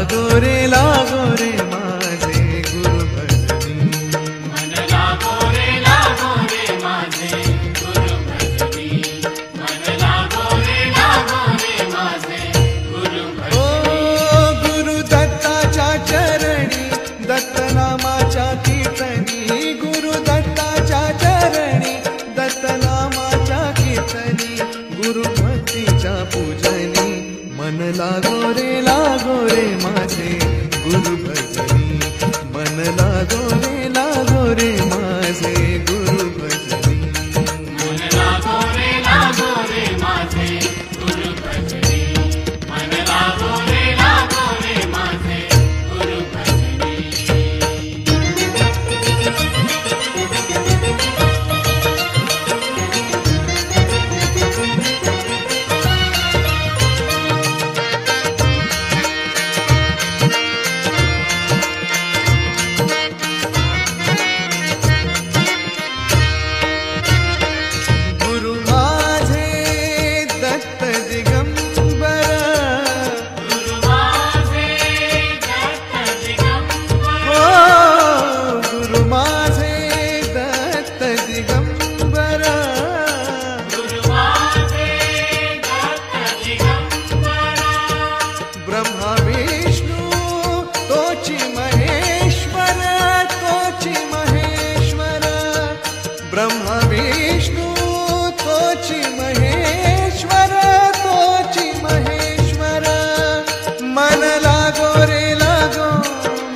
लागो रे माझे गुरु भजनी। मन लागो रे माझे गुरु भजनी। मन लागो रे माझे गुरु भजनी। ओ गुरु दत्ताच्या चरणी दत्त नामाच्या कीर्तनी, गुरु दत्ताच्या चरणी दत्त नामाच्या कीर्तनी, गुरु भक्तीच्या पूजनी। मन लागो रे माझे गुरु भजनी। मन लागो रे माझे गुरु भजनी। मन लागो रे माझे गुरु भजनी। मन लागो रे माझे गुरु भजनी। गुरु माझे दत्त दिगंबर, गुरु माझे दत्त दिगंबर। ओ गुरु माझे दत्त दिगंबर। गुरु माझे दत्त दिगंबर। ब्रह्मा विष्णू तोची महेश्वर, तोची महेश्वर। ब्रह्मा विष्णू तोची महेश्वर, तोची महेश्वर। मन लागो रे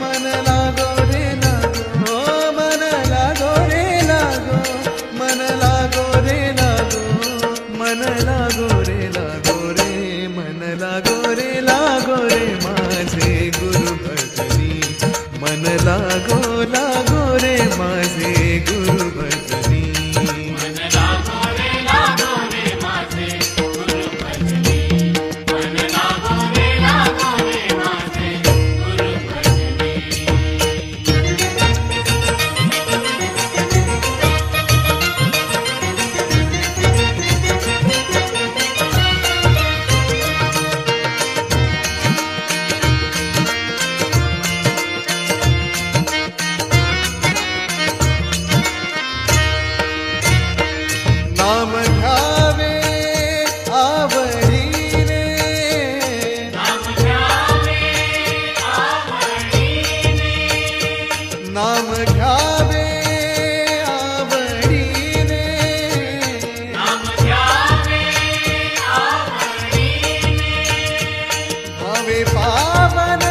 मन लागो रे मन लागो रे मन लागो रे मन लागो रे मन लागो रे माझे गुरु भजनी। मन लागो रे माझे गुरु भजनी। मन लागो रे माझे गुरु भजनी। मन लागो रे माझे गुरु भजनी। नाम घ्यावे आवडी रे, नाम घ्यावे आवडीने। नाम घ्यावे आवडी रे। नाम घ्यावे आवडीने। भावे पावन